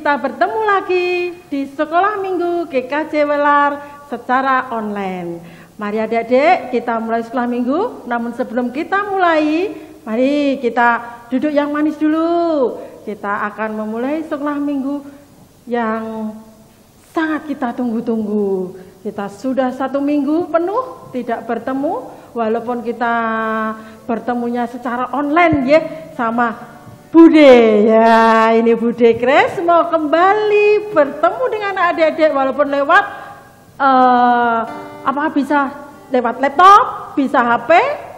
kita bertemu lagi di Sekolah Minggu GKJ Welar secara online. Mari adik-adik kita mulai sekolah minggu. Namun sebelum kita mulai, mari kita duduk yang manis dulu. Kita akan memulai sekolah minggu yang sangat kita tunggu-tunggu. Kita sudah 1 minggu penuh tidak bertemu, walaupun kita bertemunya secara online ya sama Bude. Ya, ini Bude Grace mau kembali bertemu dengan adik-adik walaupun lewat bisa lewat laptop, bisa HP,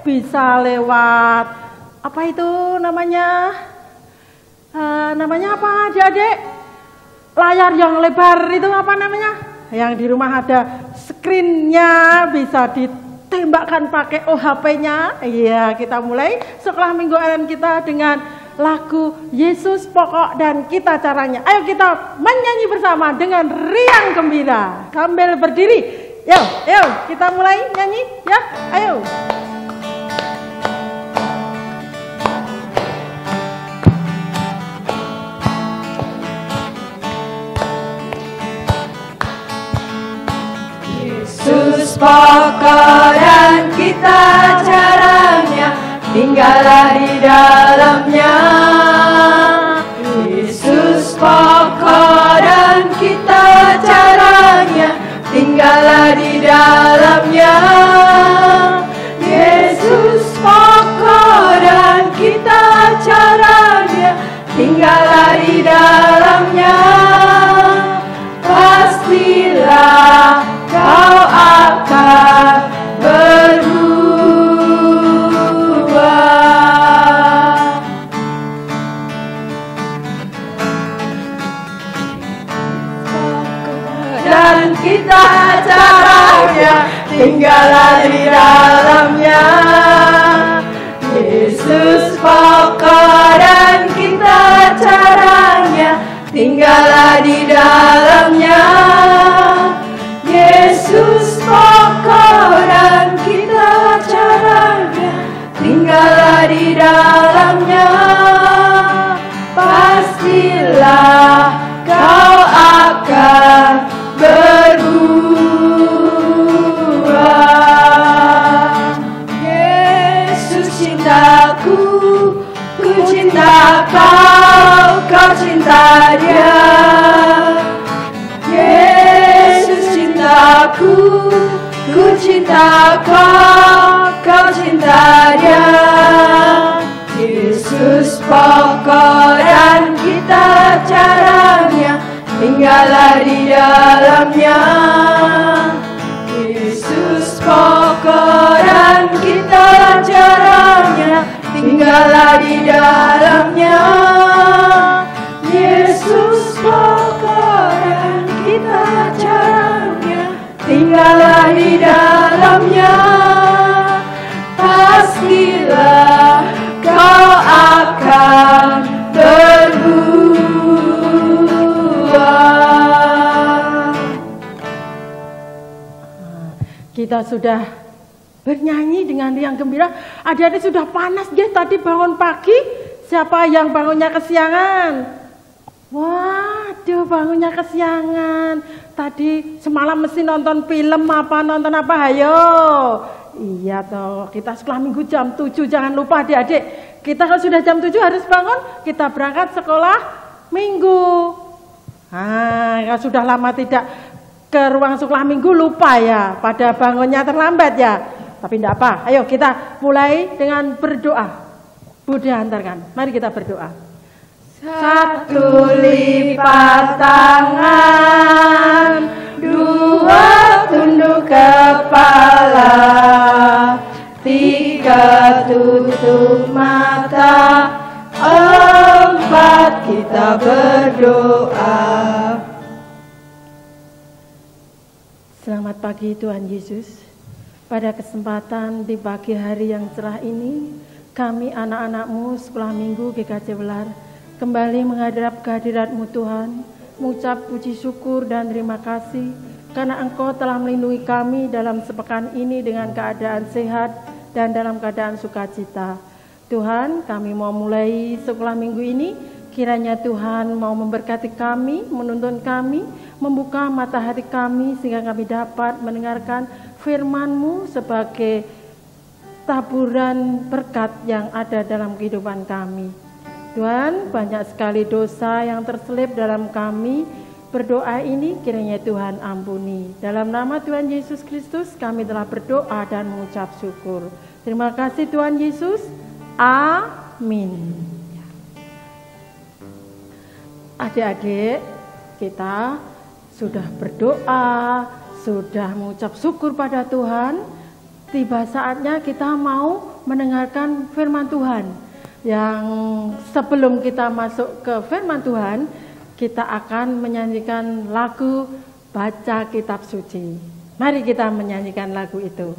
bisa lewat apa itu namanya? Namanya apa adik-adik? Layar yang lebar itu apa namanya? Yang di rumah ada screen-nya, bisa ditembakkan pakai OHP-nya. Iya, kita mulai sekolah minggu online kita dengan lagu Yesus Pokok dan Kita Caranya. Ayo kita menyanyi bersama dengan riang gembira sambil berdiri. Yuk, kita mulai nyanyi ya. Ayo. Yesus pokok dan kita caranya, tinggallah di dalamnya. Yesus pokok dan kita caranya, tinggallah di dalamnya. Yesus pokok dan kita caranya, tinggallah di dalamnya. Pastilah kau akan berubah. Dan kita caranya, tinggallah di dalamnya. Yesus pokok dan kita caranya, tinggallah di dalamnya. Yesus pokok dan kita caranya, tinggallah di dalamnya. Pastilah kau akan berubah. Yesus cintaku, ku cinta kau, kau cinta dia. Ku cinta kau, kau cinta dia. Yesus pokok dan kita caranya, tinggallah di dalamnya. Yesus pokok dan kita caranya, tinggallah di dalamnya. Yesus pokok dan kita caranya, tinggallah di dalamnya. Pastilah kau akan berubah. Kita sudah bernyanyi dengan riang gembira. Adik-adik sudah panas ya tadi bangun pagi. Siapa yang bangunnya kesiangan? Waduh, bangunnya kesiangan. Tadi semalam mesti nonton film nonton apa, ayo. Iya toh, kita sekolah minggu jam 7, jangan lupa adik-adik. Kita kalau sudah jam 7 harus bangun, kita berangkat sekolah minggu. Kalau sudah lama tidak ke ruang sekolah minggu lupa ya, pada bangunnya terlambat ya. Tapi tidak apa, ayo kita mulai dengan berdoa. Bude antarkan, mari kita berdoa. Satu lipat tangan, dua tunduk kepala, tiga tutup mata, empat kita berdoa. Selamat pagi Tuhan Yesus. Pada kesempatan di pagi hari yang cerah ini, kami anak-anak-Mu Sekolah Minggu GKJ Welar kembali menghadap kehadirat-Mu Tuhan, mengucap puji syukur dan terima kasih karena Engkau telah melindungi kami dalam sepekan ini dengan keadaan sehat dan dalam keadaan sukacita. Tuhan, kami mau mulai sekolah minggu ini, kiranya Tuhan mau memberkati kami, menuntun kami, membuka mata hati kami sehingga kami dapat mendengarkan firman-Mu sebagai taburan berkat yang ada dalam kehidupan kami. Tuhan, banyak sekali dosa yang terselip dalam kami. Berdoa ini kiranya Tuhan ampuni. Dalam nama Tuhan Yesus Kristus kami telah berdoa dan mengucap syukur. Terima kasih Tuhan Yesus. Amin. Adik-adik, kita sudah berdoa, sudah mengucap syukur pada Tuhan. Tiba saatnya kita mau mendengarkan firman Tuhan. Yang sebelum kita masuk ke firman Tuhan, kita akan menyanyikan lagu Baca Kitab Suci. Mari kita menyanyikan lagu itu.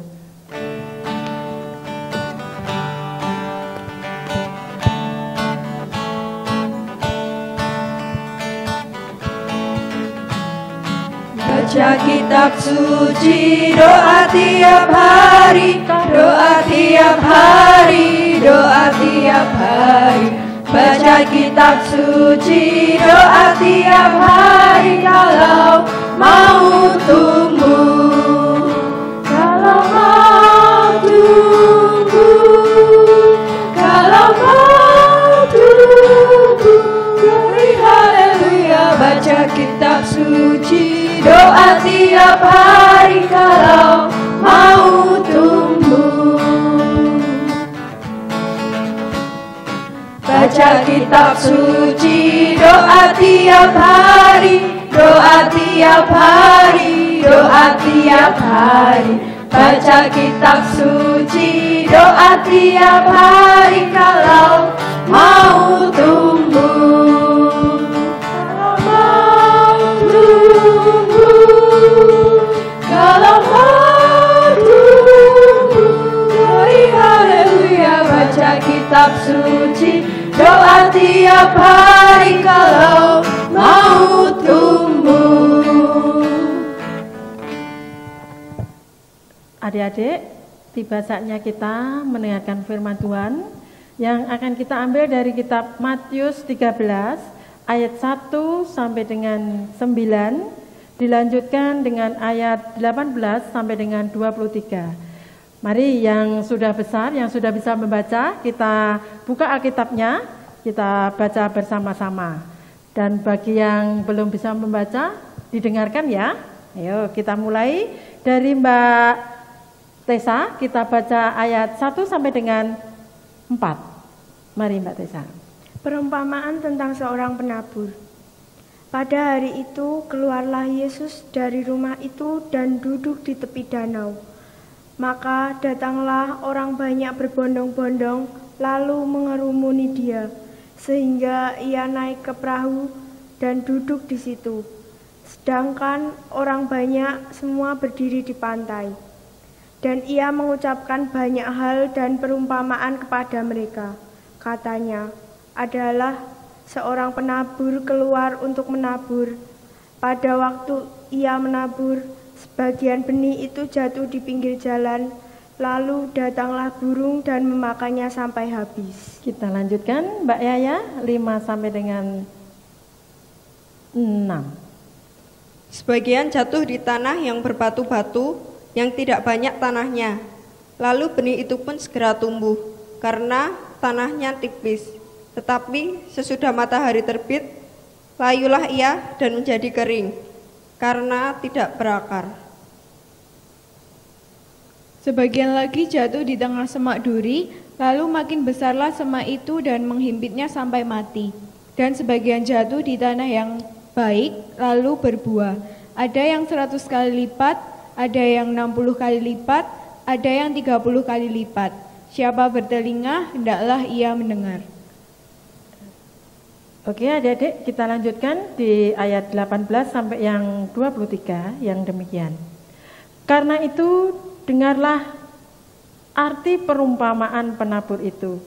Baca kitab suci, doa tiap hari, doa tiap hari, doa tiap hari. Baca kitab suci, doa tiap hari, kalau mau tumbuh, kalau mau tumbuh, kalau mau tumbuh. Glory haleluya. Baca kitab suci, doa tiap hari, kalau mau tumbuh. Baca kitab suci, doa tiap hari, doa tiap hari, doa tiap hari. Baca kitab suci, doa tiap hari, kalau mau tumbuh, kalau mau tumbuh, kalau mau tumbuh. Glory haleluya. Baca kitab suci, doa tiap hari, kalau mau tumbuh. Adik-adik, tiba saatnya kita mendengarkan firman Tuhan yang akan kita ambil dari kitab Matius 13 ayat 1 sampai dengan 9, dilanjutkan dengan ayat 18 sampai dengan 23. Mari yang sudah besar, yang sudah bisa membaca, kita buka Alkitabnya, kita baca bersama-sama. Dan bagi yang belum bisa membaca, didengarkan ya. Ayo kita mulai dari Mbak Tessa, kita baca ayat 1 sampai dengan 4. Mari Mbak Tessa. Perumpamaan tentang seorang penabur. Pada hari itu keluarlah Yesus dari rumah itu dan duduk di tepi danau. Maka datanglah orang banyak berbondong-bondong lalu mengerumuni dia, sehingga ia naik ke perahu dan duduk di situ. Sedangkan orang banyak semua berdiri di pantai. Dan ia mengucapkan banyak hal dan perumpamaan kepada mereka. Katanya, adalah seorang penabur keluar untuk menabur. Pada waktu ia menabur, sebagian benih itu jatuh di pinggir jalan, lalu datanglah burung dan memakannya sampai habis. Kita lanjutkan Mbak Yaya, 5 sampai dengan 6. Sebagian jatuh di tanah yang berbatu-batu, yang tidak banyak tanahnya. Lalu benih itu pun segera tumbuh, karena tanahnya tipis. Tetapi sesudah matahari terbit, layulah ia dan menjadi kering, karena tidak berakar. Sebagian lagi jatuh di tengah semak duri, lalu makin besarlah semak itu dan menghimpitnya sampai mati. Dan sebagian jatuh di tanah yang baik, lalu berbuah. Ada yang 100 kali lipat, ada yang 60 kali lipat, ada yang 30 kali lipat. Siapa bertelinga, hendaklah ia mendengar. Oke adik-adik, kita lanjutkan di ayat 18 sampai yang 23 yang demikian. Karena itu, dengarlah arti perumpamaan penabur itu.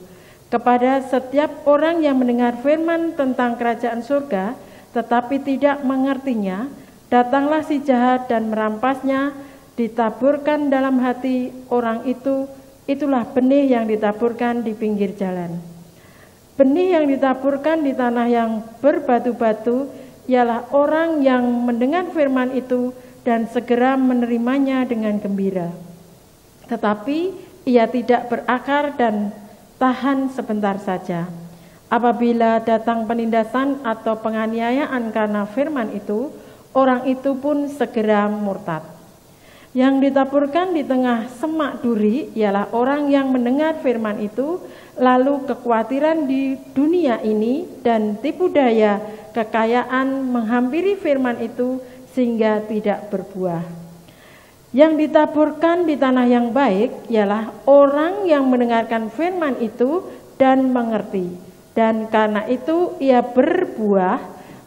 Kepada setiap orang yang mendengar firman tentang kerajaan surga, tetapi tidak mengertinya, datanglah si jahat dan merampasnya, ditaburkan dalam hati orang itu, itulah benih yang ditaburkan di pinggir jalan. Benih yang ditaburkan di tanah yang berbatu-batu ialah orang yang mendengar firman itu dan segera menerimanya dengan gembira. Tetapi ia tidak berakar dan tahan sebentar saja. Apabila datang penindasan atau penganiayaan karena firman itu, orang itu pun segera murtad. Yang ditaburkan di tengah semak duri ialah orang yang mendengar firman itu, lalu kekhawatiran di dunia ini dan tipu daya kekayaan menghampiri firman itu sehingga tidak berbuah. Yang ditaburkan di tanah yang baik ialah orang yang mendengarkan firman itu dan mengerti. Dan karena itu ia berbuah,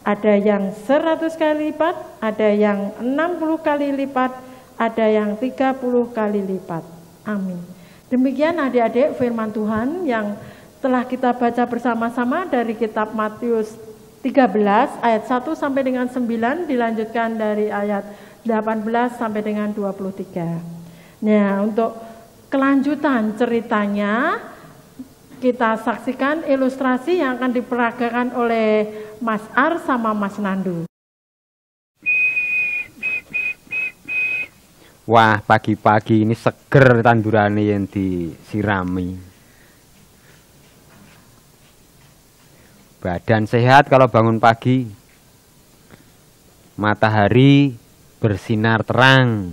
ada yang 100 kali lipat, ada yang 60 kali lipat, ada yang 30 kali lipat. Amin. Demikian adik-adik firman Tuhan yang telah kita baca bersama-sama dari kitab Matius 13 ayat 1 sampai dengan 9, dilanjutkan dari ayat 18 sampai dengan 23. Nah, untuk kelanjutan ceritanya kita saksikan ilustrasi yang akan diperagakan oleh Mas Ar sama Mas Nandu. Wah, pagi-pagi ini seger tandurane yang disirami. Badan sehat kalau bangun pagi. Matahari bersinar terang.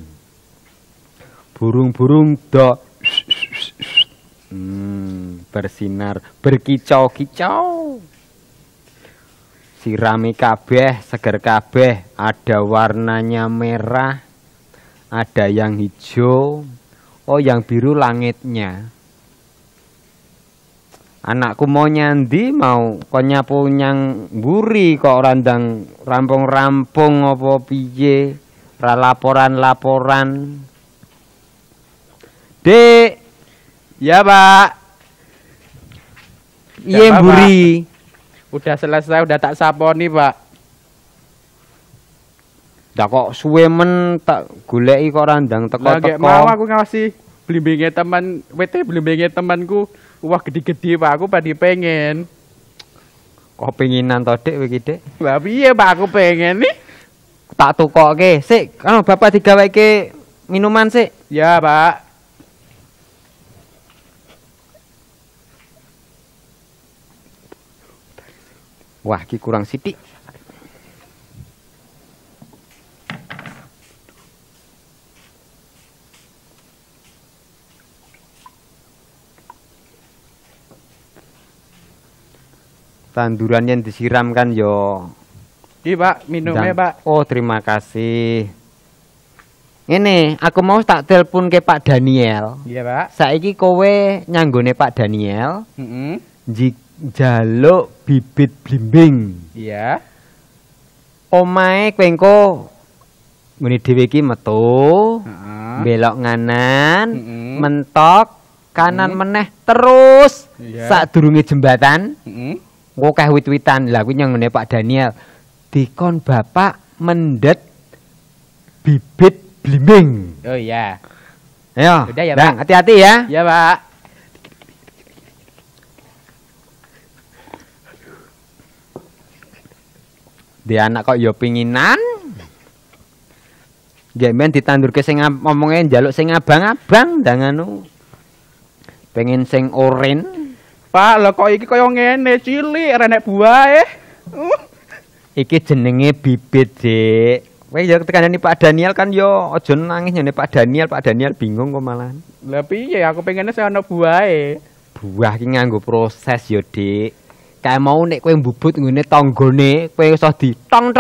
Burung-burung bersinar berkicau-kicau. Sirami kabeh, seger kabeh, ada warnanya merah, ada yang hijau, oh yang biru langitnya. Anakku mau nyandi, mau kok nyapu nyang mburi kok randang rampung-rampung apa piye, ra laporan-laporan. Dek, ya Pak. Iya mburi. Udah selesai, udah tak saponi Pak. Dah kok suwe men tak goleki kok randang teko-teko. Mau aku ngasih blimbinge teman, WT blimbinge temanku. Wah gede-gede Pak, aku pada pengen. Kok penginan to Dek iki Dek? Lah piye Pak, aku pengen nih. Tak tukokke. Sik, kan Bapak digaweke minuman sik. Ya Pak. Wah, iki kurang sithik. Tanduran yang disiramkan yo. Iya Pak, minumnya Pak. Oh terima kasih. Ini aku mau tak telepon ke Pak Daniel. Iya Pak. Saiki kowe nyanggone Pak Daniel. Jaluk bibit blimbing. Iya. Omahe kowe engko ngene dhewe iki metu. Belok nganan, mentok kanan meneh terus. Sadurunge jembatan. Ngokeh wit-witan. Lah kuwi nyangone Pak Daniel. Dikon Bapak mendet bibit blimbing. Oh iya. Ayo. Udah ya Bang, Pak. hati-hati ya. Iya Pak. Dia anak kok yo pinginan. Gemen ditandurke sing ngomongin njaluk sing abang-abang danganu. Pengen sing oren. Pak, lho kok iki kaya ngene, cilik renek buahe. Iki jenenge bibit, Dik. Kowe yo tekandani Pak Daniel kan yo aja nangis nyone Pak Daniel bingung kok malahan. Lah piye aku pengennya sing ana buahe. Buah ki nganggo proses yo, Dik. Kayak mau nek kowe mbubut ngene tanggane, kowe iso di tong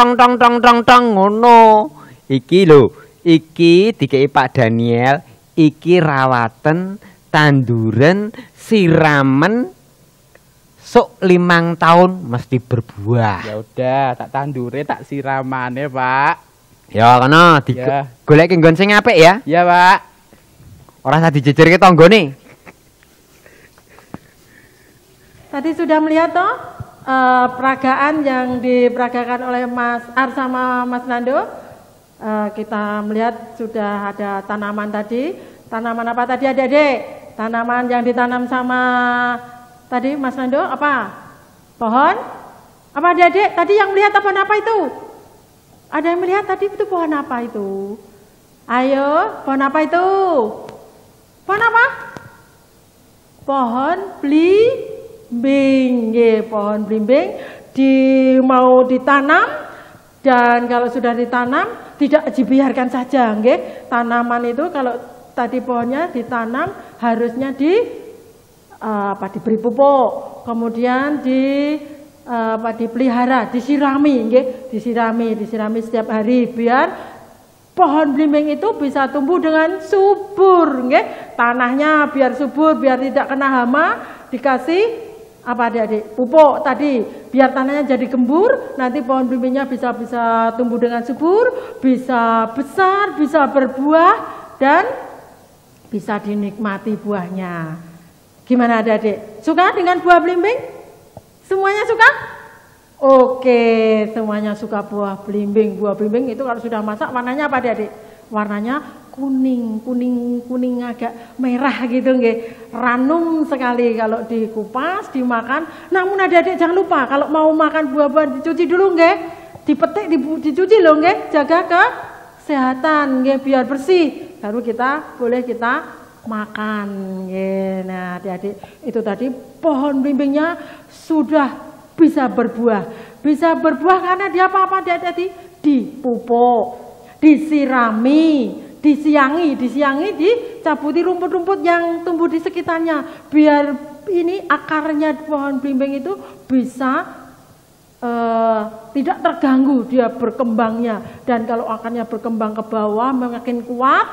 ngono. Iki lho, iki dikei Pak Daniel, iki rawatan, tanduran, siramen sok 5 tahun mesti berbuah. Ya udah, tak tandure, tak siramane, Pak. Ya kana digoleki nggon sing apik ya. Iya, Pak. Ora usah dijejerke tanggane. Tadi sudah melihat toh peragaan yang diperagakan oleh Mas Ar sama Mas Nando. Kita melihat sudah ada tanaman tadi. Tanaman apa tadi Adik-adik? Tanaman yang ditanam sama tadi Mas Nando apa? Pohon apa adik-adik? Tadi yang melihat pohon apa itu? Ada yang melihat tadi itu pohon apa itu? Ayo, pohon apa itu? Pohon apa? Pohon blimbing. Pohon blimbing mau ditanam, dan kalau sudah ditanam tidak dibiarkan saja. Tanaman itu kalau tadi pohonnya ditanam harusnya diberi pupuk, kemudian dipelihara, disirami setiap hari biar pohon blimbing itu bisa tumbuh dengan subur, tanahnya biar subur, biar tidak kena hama, dikasih apa adik-adik? Pupuk tadi, biar tanahnya jadi gembur, nanti pohon blimbingnya bisa tumbuh dengan subur, bisa besar, bisa berbuah, dan bisa dinikmati buahnya. Gimana adik-adik? Suka dengan buah blimbing? Semuanya suka? Oke, semuanya suka buah blimbing. Buah blimbing itu kalau sudah masak warnanya apa adik-adik? Warnanya kuning agak merah gitu nggih. Ranum sekali kalau dikupas, dimakan. Namun adik-adik jangan lupa kalau mau makan buah-buahan dicuci dulu nggih. Dipetik, dicuci loh nggih. Jaga kesehatan nggih biar bersih. Baru boleh kita makan nggih. Nah, adik-adik itu tadi pohon blimbingnya sudah bisa berbuah. Bisa berbuah karena dia apa adik-adik? Dipupuk, disirami, disiangi, dicabuti rumput-rumput yang tumbuh di sekitarnya. Biar ini akarnya pohon blimbing itu bisa tidak terganggu dia berkembangnya. Dan kalau akarnya berkembang ke bawah makin kuat,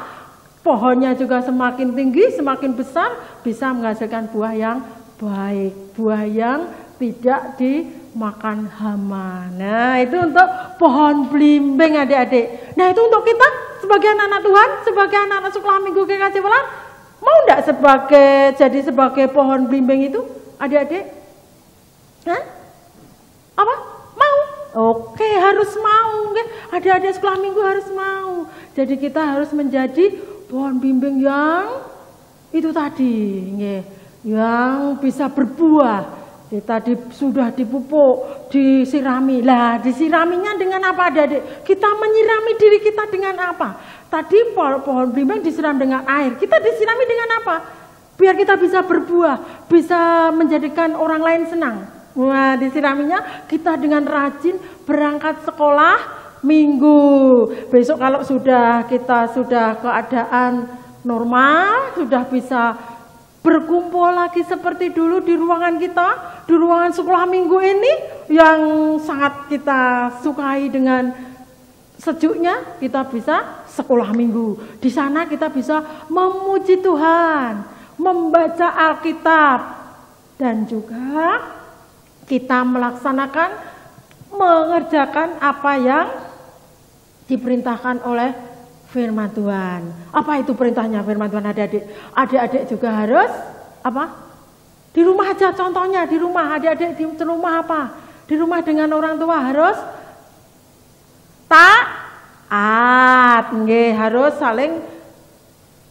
pohonnya juga semakin tinggi, semakin besar, bisa menghasilkan buah yang baik, buah yang tidak dimakan hama. Nah, itu untuk pohon blimbing adik-adik. Nah, itu untuk kita sebagai anak-anak Tuhan, sebagai anak-anak sekolah minggu GKJ Welar, mau enggak jadi sebagai pohon blimbing itu adik-adik? Hah? Apa? Mau? Oke, harus mau. Adik-adik sekolah minggu harus mau. Jadi kita harus menjadi pohon blimbing yang itu tadi, yang bisa berbuah. Kita sudah dipupuk, disirami. Lah, disiraminya dengan apa adik-adik? Kita menyirami diri kita dengan apa? Tadi pohon blimbing disiram dengan air. Kita disirami dengan apa? Biar kita bisa berbuah, bisa menjadikan orang lain senang. Nah, disiraminya kita dengan rajin berangkat sekolah minggu. Besok kalau kita sudah keadaan normal, sudah bisa berkumpul lagi seperti dulu di ruangan kita, di ruangan sekolah minggu ini yang sangat kita sukai dengan sejuknya, kita bisa sekolah minggu. Di sana kita bisa memuji Tuhan, membaca Alkitab, dan juga kita mengerjakan apa yang diperintahkan oleh firman Tuhan. Apa itu perintahnya firman Tuhan adik-adik? Adik-adik juga harus apa? Di rumah aja contohnya, di rumah adik-adik di rumah apa? Di rumah dengan orang tua harus taat, harus saling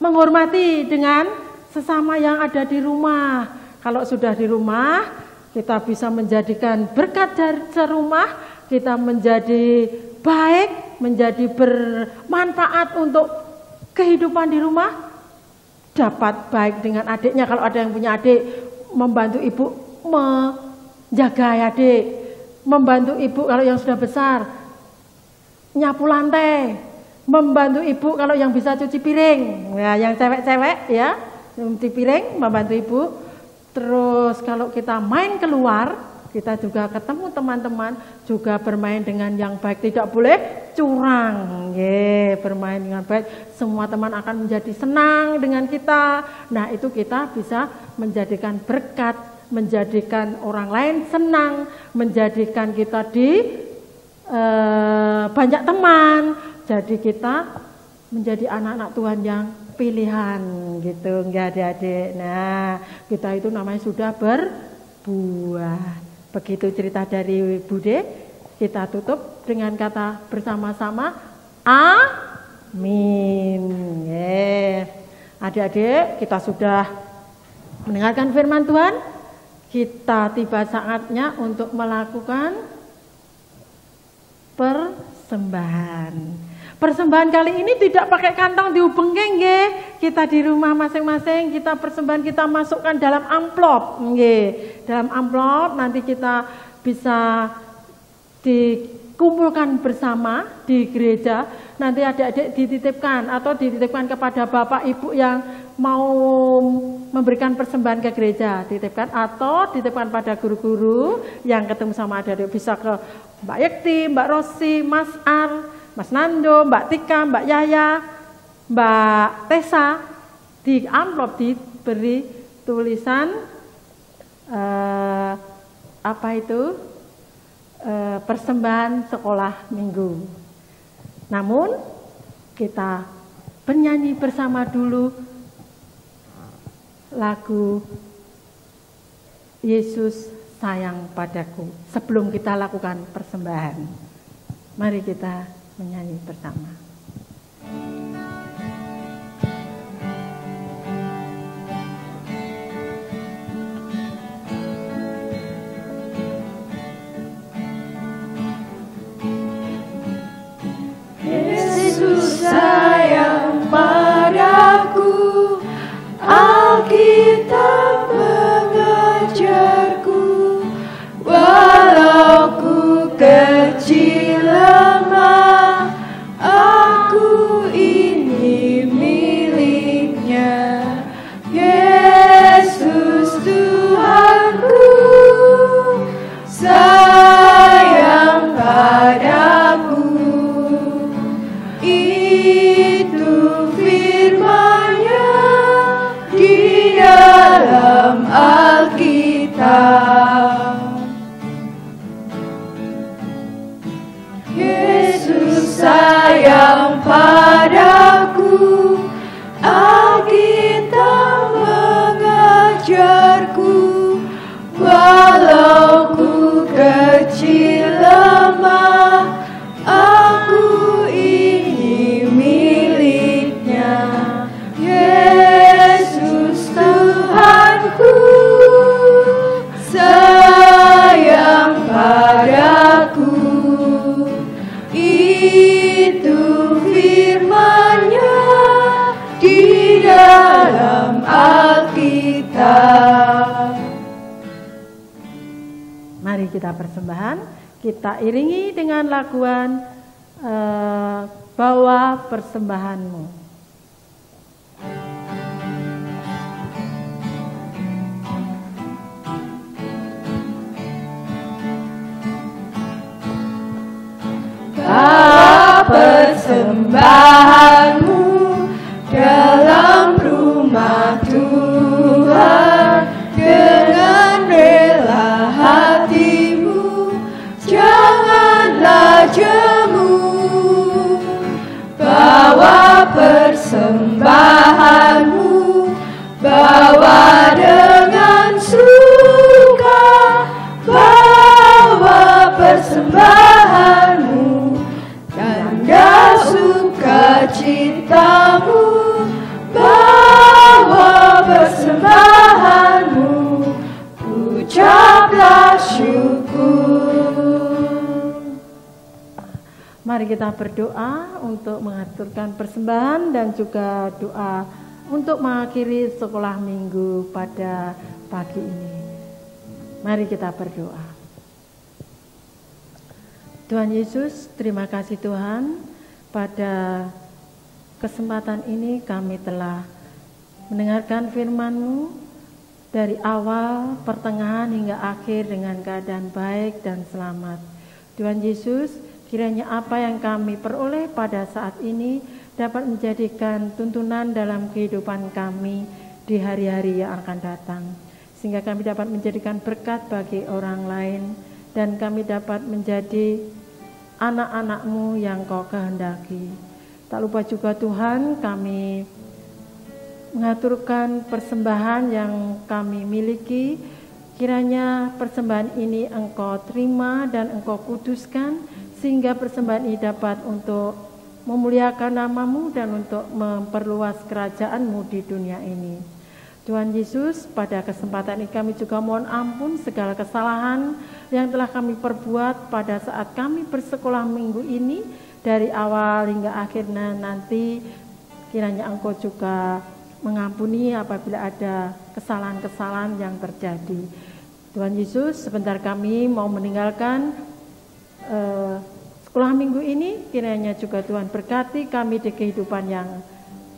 menghormati dengan sesama yang ada di rumah. Kalau sudah di rumah, kita bisa menjadikan berkat dari serumah, kita menjadi baik, menjadi bermanfaat untuk kehidupan di rumah, dapat baik dengan adiknya. Kalau ada yang punya adik, membantu ibu menjaga adik, membantu ibu kalau yang sudah besar, nyapu lantai, membantu ibu kalau yang bisa cuci piring, ya, yang cewek-cewek ya, cuci piring, membantu ibu. Terus kalau kita main keluar, kita juga ketemu teman-teman, juga bermain dengan yang baik, tidak boleh curang. Bermain dengan baik, semua teman akan menjadi senang dengan kita. Nah, itu kita bisa menjadikan berkat, menjadikan orang lain senang, menjadikan kita banyak teman. Jadi kita menjadi anak-anak Tuhan yang pilihan gitu, enggak adik-adik. Nah, kita itu namanya sudah berbuah. Begitu cerita dari Bude, kita tutup dengan kata bersama-sama amin. Adik-adik, kita sudah mendengarkan firman Tuhan, kita tiba saatnya untuk melakukan persembahan. Persembahan kali ini tidak pakai kantong dihubungke nggih. Kita di rumah masing-masing kita persembahan kita masukkan dalam amplop nggih. Dalam amplop nanti kita bisa dikumpulkan bersama di gereja. Nanti adik-adik dititipkan atau dititipkan kepada bapak ibu yang mau memberikan persembahan ke gereja, titipkan atau dititipkan pada guru-guru yang ketemu sama adik-adik, bisa ke Mbak Yekti, Mbak Rosi, Mas Ar, Mas Nando, Mbak Tika, Mbak Yaya, Mbak Tessa. Di amplop diberi tulisan persembahan sekolah minggu. Namun kita bernyanyi bersama dulu lagu Yesus sayang padaku sebelum kita lakukan persembahan. Mari kita menyanyi bersama. Yesus sayang padaku, Alkitab mengajarku, walau ku kecil lemah, aku ini miliknya. Yesus Tuhanku sayang padaku, itu firman-Nya di dalam Alkitab. Yesus sayang padaku, Alkitab mengajarku, walau ku kecil lemah, aku ini miliknya. Yesus Tuhanku sayang padaku, itu firman-Nya di dalam Alkitab. Mari kita persembahan, kita iringi dengan laguan bawa persembahanmu. Bawa persembahanmu dalam rumah Tuhan dengan rela hatimu, janganlah jemu. Bawa persembahanmu, bawa dengan suka, bawa persembahanmu, tanda sukacitamu, bawa persembahanmu, ucaplah syukur. Mari kita berdoa untuk mengaturkan persembahan dan juga doa untuk mengakhiri sekolah minggu pada pagi ini. Mari kita berdoa. Tuhan Yesus, terima kasih Tuhan, pada kesempatan ini kami telah mendengarkan firman-Mu dari awal, pertengahan hingga akhir dengan keadaan baik dan selamat. Tuhan Yesus, kiranya apa yang kami peroleh pada saat ini dapat menjadikan tuntunan dalam kehidupan kami di hari-hari yang akan datang, sehingga kami dapat menjadikan berkat bagi orang lain, dan kami dapat menjadi anak-anak-Mu yang Kau kehendaki. Tak lupa juga Tuhan, kami mengaturkan persembahan yang kami miliki. Kiranya persembahan ini Engkau terima dan Engkau kuduskan, sehingga persembahan ini dapat untuk memuliakan nama-Mu dan untuk memperluas kerajaan-Mu di dunia ini. Tuhan Yesus, pada kesempatan ini kami juga mohon ampun segala kesalahan yang telah kami perbuat pada saat kami bersekolah minggu ini, dari awal hingga akhirnya nanti. Kiranya Engkau juga mengampuni apabila ada kesalahan-kesalahan yang terjadi. Tuhan Yesus, sebentar kami mau meninggalkan sekolah minggu ini, kiranya juga Tuhan berkati kami di kehidupan yang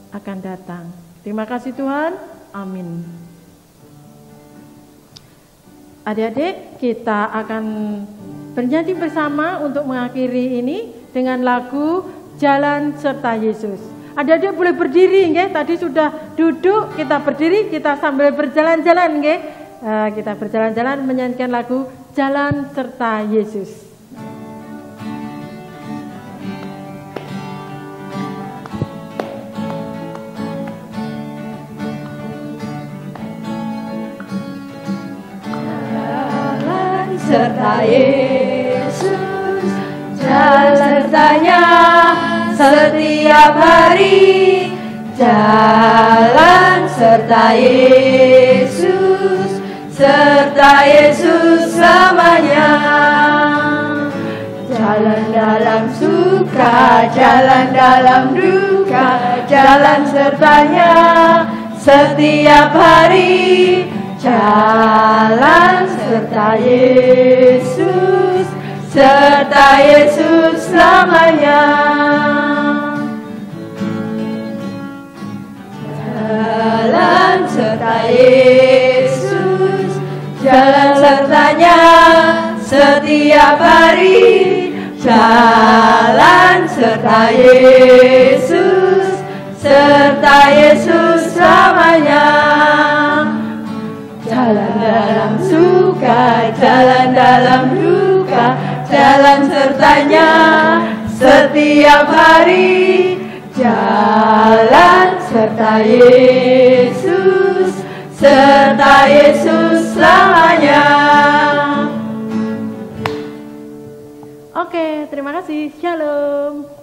akan datang. Terima kasih Tuhan. Amin. Adik-adik, kita akan bernyanyi bersama untuk mengakhiri ini dengan lagu Jalan Serta Yesus. Adik-adik boleh berdiri, nggih? Tadi sudah duduk, kita berdiri, kita sambil berjalan-jalan, nggih? Kita berjalan-jalan menyanyikan lagu Jalan Serta Yesus. Serta Yesus, jalan sertanya setiap hari. Jalan serta Yesus selamanya. Jalan dalam suka, jalan dalam duka, jalan sertanya setiap hari. Jalan serta Yesus selamanya. Jalan serta Yesus, jalan sertanya setiap hari. Jalan serta Yesus selamanya. Jalan dalam suka, jalan dalam duka, jalan sertanya setiap hari. Jalan serta Yesus selamanya. Oke, terima kasih. Shalom.